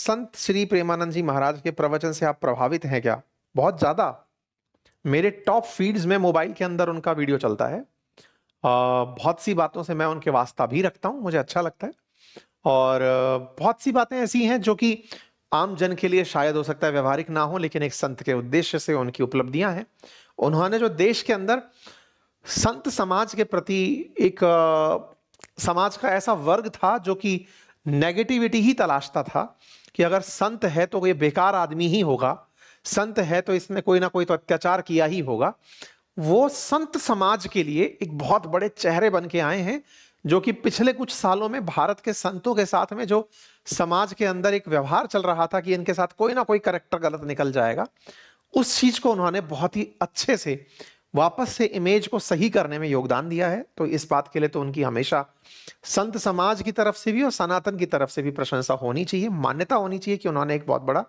संत श्री प्रेमानंद जी महाराज के प्रवचन से आप प्रभावित हैं क्या? बहुत ज्यादा। मेरे टॉप फीड्स में मोबाइल के अंदर उनका वीडियो चलता है। बहुत सी बातों से मैं उनके वास्ता भी रखता हूं, मुझे अच्छा लगता है। और बहुत सी बातें ऐसी हैं जो कि आम जन के लिए शायद हो सकता है व्यवहारिक ना हो, लेकिन एक संत के उद्देश्य से उनकी उपलब्धियां हैं। उन्होंने जो देश के अंदर संत समाज के प्रति एक समाज का ऐसा वर्ग था जो कि नेगेटिविटी ही तलाशता था कि अगर संत है तो ये बेकार आदमी ही होगा, संत है तो इसने कोई ना कोई तो अत्याचार किया ही होगा। वो संत समाज के लिए एक बहुत बड़े चेहरे बन के आए हैं, जो कि पिछले कुछ सालों में भारत के संतों के साथ में जो समाज के अंदर एक व्यवहार चल रहा था कि इनके साथ कोई ना कोई कैरेक्टर गलत निकल जाएगा, उस चीज को उन्होंने बहुत ही अच्छे से वापस से इमेज को सही करने में योगदान दिया है। तो इस बात के लिए तो उनकी हमेशा संत समाज की तरफ से भी और सनातन की तरफ से भी प्रशंसा होनी चाहिए, मान्यता होनी चाहिए कि उन्होंने एक बहुत बड़ा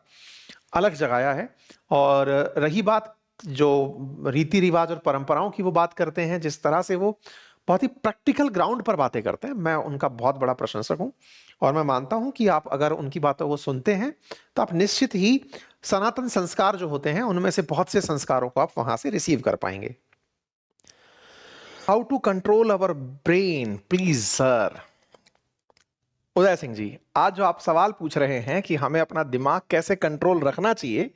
अलग जगाया है। और रही बात जो रीति रिवाज और परंपराओं की, वो बात करते हैं जिस तरह से वो बहुत ही प्रैक्टिकल ग्राउंड पर बातें करते हैं, मैं उनका बहुत बड़ा प्रशंसक हूं। और मैं मानता हूं कि आप अगर उनकी बातों को सुनते हैं तो आप निश्चित ही सनातन संस्कार जो होते हैं उनमें से बहुत से संस्कारों को आप वहां से रिसीव कर पाएंगे। How to control our brain please sir. Uday Singh ji, आज जो आप सवाल पूछ रहे हैं कि हमें अपना दिमाग कैसे कंट्रोल रखना चाहिए,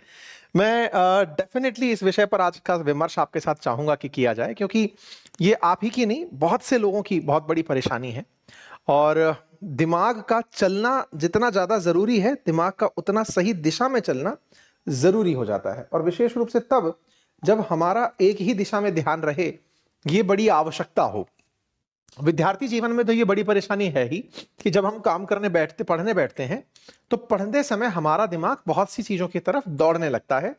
मैं डेफिनेटली इस विषय पर आज का विमर्श आपके साथ चाहूंगा कि किया जाए, क्योंकि ये आप ही की नहीं, बहुत से लोगों की बहुत बड़ी परेशानी है। और दिमाग का चलना जितना ज्यादा जरूरी है, दिमाग का उतना सही दिशा में चलना जरूरी हो जाता है। और विशेष रूप से तब जब हमारा एक ही दिशा में ध्यान रहे, ये बड़ी आवश्यकता हो। विद्यार्थी जीवन में तो ये बड़ी परेशानी है ही कि जब हम काम करने बैठते, पढ़ने बैठते हैं, तो पढ़ते समय हमारा दिमाग बहुत सी चीजों की तरफ दौड़ने लगता है,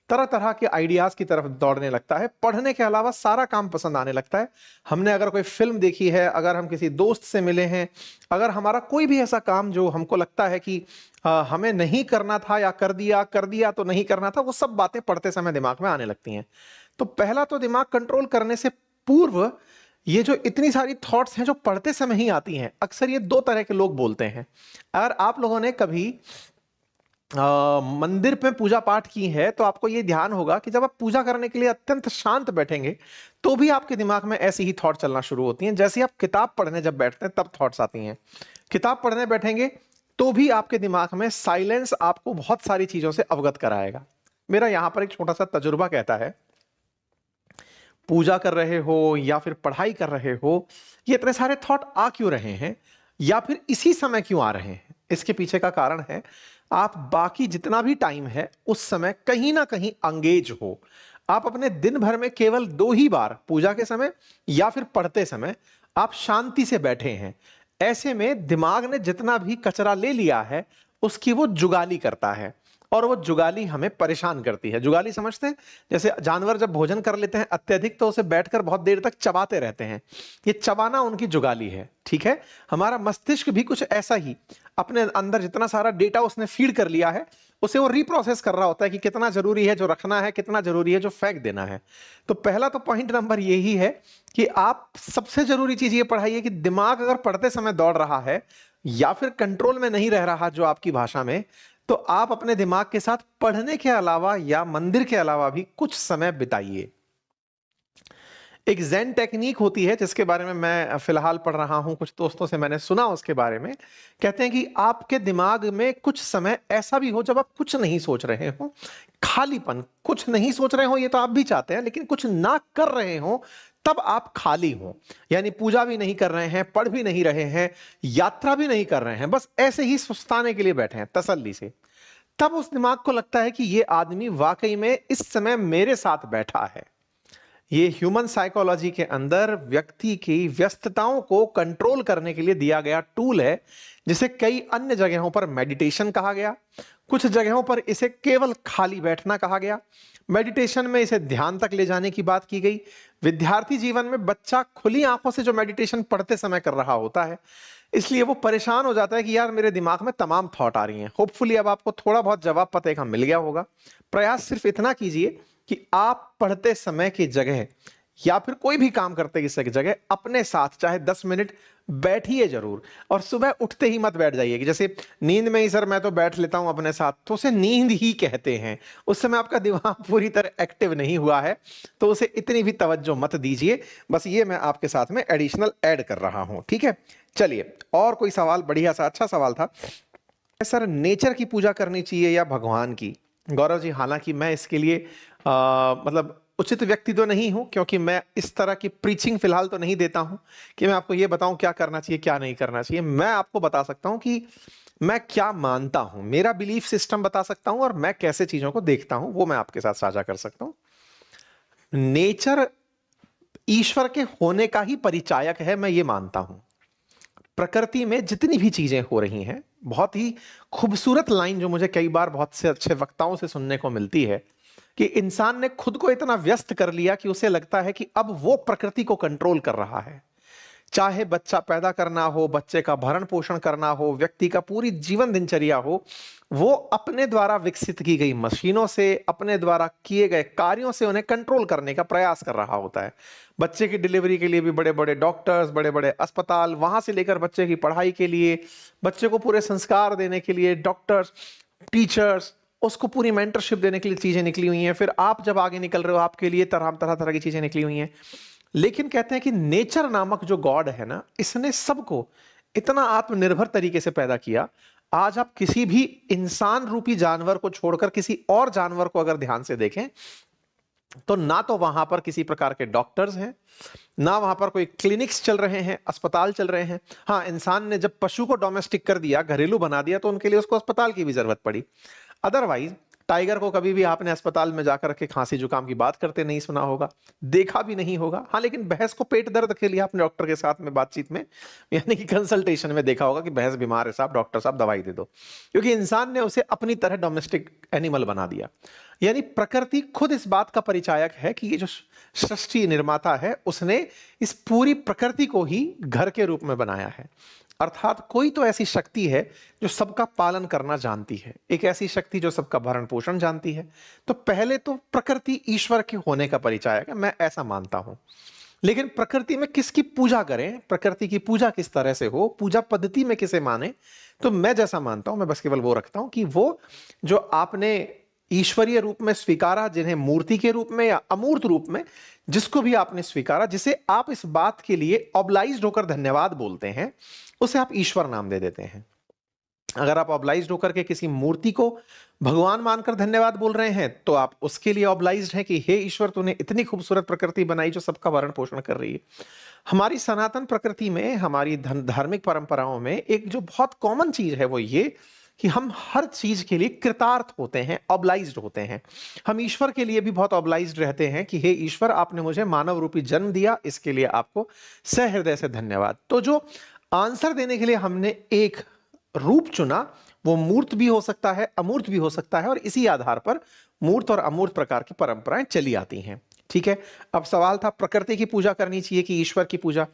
तरह तरह के आइडियाज की तरफ दौड़ने लगता है। पढ़ने के अलावा सारा काम पसंद आने लगता है। हमने अगर कोई फिल्म देखी है, अगर हम किसी दोस्त से मिले हैं, अगर हमारा कोई भी ऐसा काम जो हमको लगता है कि हमें नहीं करना था या कर दिया तो नहीं करना था, वो सब बातें पढ़ते समय दिमाग में आने लगती हैं। तो पहला तो दिमाग कंट्रोल करने से पूर्व ये जो इतनी सारी थॉट्स हैं जो पढ़ते समय ही आती हैं, अक्सर ये दो तरह के लोग बोलते हैं। अगर आप लोगों ने कभी मंदिर में पूजा पाठ की है तो आपको ये ध्यान होगा कि जब आप पूजा करने के लिए अत्यंत शांत बैठेंगे तो भी आपके दिमाग में ऐसी ही थॉट चलना शुरू होती हैं। जैसे आप किताब पढ़ने जब बैठते हैं तब थॉट्स आती हैं। किताब पढ़ने बैठेंगे तो भी आपके दिमाग में साइलेंस आपको बहुत सारी चीजों से अवगत कराएगा। मेरा यहां पर एक छोटा सा तजुर्बा कहता है, पूजा कर रहे हो या फिर पढ़ाई कर रहे हो, ये इतने सारे थॉट आ क्यों रहे हैं या फिर इसी समय क्यों आ रहे हैं? इसके पीछे का कारण है, आप बाकी जितना भी टाइम है उस समय कहीं ना कहीं अंगेज हो। आप अपने दिन भर में केवल दो ही बार, पूजा के समय या फिर पढ़ते समय, आप शांति से बैठे हैं। ऐसे में दिमाग ने जितना भी कचरा ले लिया है उसकी वो जुगाली करता है, और वो जुगाली हमें परेशान करती है। जुगाली समझते हैं? जैसे जानवर जब भोजन कर लेते हैं अत्यधिक तो उसे बैठकर बहुत देर तक चबाते रहते हैं, ये चबाना उनकी जुगाली है। ठीक है, हमारा मस्तिष्क भी कुछ ऐसा ही, अपने अंदर जितना सारा डेटा उसने फीड कर लिया है उसे वो रिप्रोसेस कर रहा होता है कि कितना जरूरी है जो रखना है, कितना जरूरी है जो फेंक देना है। तो पहला तो पॉइंट नंबर यही है कि आप सबसे जरूरी चीज ये पढ़ाइए कि दिमाग अगर पढ़ते समय दौड़ रहा है या फिर कंट्रोल में नहीं रह रहा जो आपकी भाषा में, तो आप अपने दिमाग के साथ पढ़ने के अलावा या मंदिर के अलावा भी कुछ समय बिताइए। एक ज़ेन टेक्निक होती है जिसके बारे में मैं फिलहाल पढ़ रहा हूं, कुछ दोस्तों से मैंने सुना उसके बारे में। कहते हैं कि आपके दिमाग में कुछ समय ऐसा भी हो जब आप कुछ नहीं सोच रहे हो, खालीपन, कुछ नहीं सोच रहे हो ये तो आप भी चाहते हैं, लेकिन कुछ ना कर रहे हो तब आप खाली हो। यानी पूजा भी नहीं कर रहे हैं, पढ़ भी नहीं रहे हैं, यात्रा भी नहीं कर रहे हैं, बस ऐसे ही सुस्ताने के लिए बैठे हैं तसल्ली से। तब उस दिमाग को लगता है कि ये आदमी वाकई में इस समय मेरे साथ बैठा है। ये ह्यूमन साइकोलॉजी के अंदर व्यक्ति की व्यस्तताओं को कंट्रोल करने के लिए दिया गया टूल है, जिसे कई अन्य जगहों पर मेडिटेशन कहा गया, कुछ जगहों पर इसे केवल खाली बैठना कहा गया। मेडिटेशन में इसे ध्यान तक ले जाने की बात की गई। विद्यार्थी जीवन में बच्चा खुली आंखों से जो मेडिटेशन पढ़ते समय कर रहा होता है, इसलिए वो परेशान हो जाता है कि यार मेरे दिमाग में तमाम थॉट आ रही हैं। होपफुली अब आपको थोड़ा बहुत जवाब पते का मिल गया होगा। प्रयास सिर्फ इतना कीजिए कि आप पढ़ते समय की जगह या फिर कोई भी काम करते की जगह अपने साथ चाहे 10 मिनट बैठिए जरूर। और सुबह उठते ही मत बैठ जाइए कि जैसे नींद में ही सर मैं तो बैठ लेता हूं अपने साथ, तो उसे नींद ही कहते हैं। उस समय आपका दिमाग पूरी तरह एक्टिव नहीं हुआ है, तो उसे इतनी भी तवज्जो मत दीजिए। बस ये मैं आपके साथ में एडिशनल ऐड कर रहा हूं, ठीक है। चलिए, और कोई सवाल? बढ़िया सा अच्छा सवाल था सर, नेचर की पूजा करनी चाहिए या भगवान की? गौरव जी, हालांकि मैं इसके लिए मतलब उचित व्यक्ति तो नहीं हूं, क्योंकि मैं इस तरह की प्रीचिंग फिलहाल तो नहीं देता हूं कि मैं आपको ये बताऊं क्या करना चाहिए क्या नहीं करना चाहिए। मैं आपको बता सकता हूं कि मैं क्या मानता हूं, मेरा बिलीफ सिस्टम बता सकता हूं, और मैं कैसे चीजों को देखता हूं वो मैं आपके साथ साझा कर सकता हूं। नेचर ईश्वर के होने का ही परिचायक है, मैं ये मानता हूं। प्रकृति में जितनी भी चीजें हो रही हैं, बहुत ही खूबसूरत लाइन जो मुझे कई बार बहुत से अच्छे वक्ताओं से सुनने को मिलती है कि इंसान ने खुद को इतना व्यस्त कर लिया कि उसे लगता है कि अब वो प्रकृति को कंट्रोल कर रहा है। चाहे बच्चा पैदा करना हो, बच्चे का भरण पोषण करना हो, व्यक्ति का पूरी जीवन दिनचर्या हो, वो अपने द्वारा विकसित की गई मशीनों से, अपने द्वारा किए गए कार्यों से उन्हें कंट्रोल करने का प्रयास कर रहा होता है। बच्चे की डिलीवरी के लिए भी बड़े बड़े डॉक्टर्स, बड़े बड़े अस्पताल, वहां से लेकर बच्चे की पढ़ाई के लिए, बच्चे को पूरे संस्कार देने के लिए डॉक्टर्स, टीचर्स, उसको पूरी मेंटरशिप देने के लिए चीजें निकली हुई हैं। फिर आप जब आगे निकल रहे हो, आपके लिए तरह तरह तरह की चीजें निकली हुई हैं। लेकिन कहते हैं कि नेचर नामक जो गॉड है ना, इसने सबको इतना आत्मनिर्भर तरीके से पैदा किया। आज आप किसी भी इंसान रूपी जानवर को छोड़कर किसी और जानवर को अगर ध्यान से देखें, तो ना तो वहां पर किसी प्रकार के डॉक्टर्स हैं, ना वहां पर कोई क्लिनिक्स चल रहे हैं, अस्पताल चल रहे हैं। हाँ, इंसान ने जब पशु को डोमेस्टिक कर दिया, घरेलू बना दिया, तो उनके लिए उसको अस्पताल की भी जरूरत पड़ी। अदरवाइज टाइगर को कभी भी आपने अस्पताल में जाकर के खांसी जुकाम की बात करते नहीं सुना होगा, देखा भी नहीं होगा। हाँ, लेकिन भैंस को पेट दर्द के लिए आपने डॉक्टर के साथ में बातचीत में, यानी कि कंसल्टेशन में देखा होगा कि भैंस बीमार है साहब, डॉक्टर साहब दवाई दे दो, क्योंकि इंसान ने उसे अपनी तरह डोमेस्टिक एनिमल बना दिया। यानी प्रकृति खुद इस बात का परिचायक है कि ये जो सृष्टि निर्माता है, उसने इस पूरी प्रकृति को ही घर के रूप में बनाया है। अर्थात कोई तो ऐसी शक्ति है जो सबका पालन करना जानती है, एक ऐसी शक्ति जो सबका भरण पोषण जानती है। तो पहले तो प्रकृति ईश्वर के होने का परिचायक है, मैं ऐसा मानता हूं। लेकिन प्रकृति में किसकी पूजा करें, प्रकृति की पूजा किस तरह से हो, पूजा पद्धति में किसे माने, तो मैं जैसा मानता हूं, मैं बस केवल वो रखता हूं कि वो जो आपने ईश्वरीय रूप में स्वीकारा, जिन्हें मूर्ति के रूप में या अमूर्त रूप में, जिसको भी आपने स्वीकारा, जिसे आप इस बात के लिए ऑब्लाइज्ड होकर धन्यवाद बोलते हैं, उसे आप ईश्वर नाम दे देते हैं। अगर आप ऑब्लाइज्ड होकर के किसी मूर्ति को भगवान मानकर धन्यवाद बोल रहे हैं, तो आप उसके लिए ऑब्लाइज्ड हैं कि हे ईश्वर, तूने इतनी खूबसूरत प्रकृति बनाई जो सबका भरण पोषण कर रही है। हमारी सनातन प्रकृति में, हमारी धार्मिक परंपराओं में एक जो बहुत कॉमन चीज है वो ये कि हम हर चीज के लिए कृतार्थ होते हैं, ऑब्लाइज्ड होते हैं। हम ईश्वर के लिए भी बहुत ऑब्लाइज्ड रहते हैं कि हे ईश्वर, आपने मुझे मानव रूपी जन्म दिया, इसके लिए आपको सहृदय से धन्यवाद। तो जो आंसर देने के लिए हमने एक रूप चुना, वो मूर्त भी हो सकता है, अमूर्त भी हो सकता है, और इसी आधार पर मूर्त और अमूर्त प्रकार की परंपराएं चली आती हैं। ठीक है। अब सवाल था प्रकृति की पूजा करनी चाहिए कि ईश्वर की पूजा।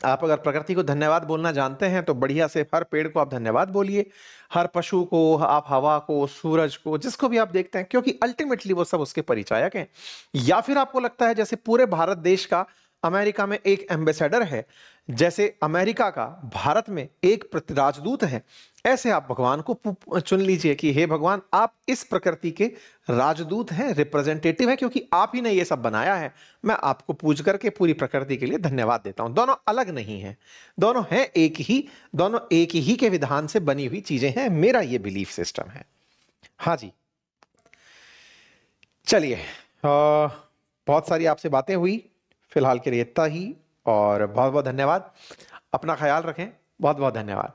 आप अगर प्रकृति को धन्यवाद बोलना जानते हैं तो बढ़िया से हर पेड़ को आप धन्यवाद बोलिए, हर पशु को, आप हवा को, सूरज को, जिसको भी आप देखते हैं, क्योंकि अल्टीमेटली वो सब उसके परिचायक हैं। या फिर आपको लगता है जैसे पूरे भारत देश का अमेरिका में एक एम्बेसडर है, जैसे अमेरिका का भारत में एक राजदूत है, ऐसे आप भगवान को चुन लीजिए कि हे भगवान, आप इस प्रकृति के राजदूत हैं, रिप्रेजेंटेटिव हैं, क्योंकि आप ही ने ये सब बनाया है। मैं आपको पूज करके पूरी प्रकृति के लिए धन्यवाद देता हूं। दोनों अलग नहीं हैं, दोनों हैं एक ही, दोनों एक ही के विधान से बनी हुई चीजें हैं। मेरा ये बिलीफ सिस्टम है। हाँ जी, चलिए, बहुत सारी आपसे बातें हुई, फिलहाल के लिए इतना ही, और बहुत बहुत धन्यवाद। अपना ख्याल रखें। बहुत बहुत धन्यवाद।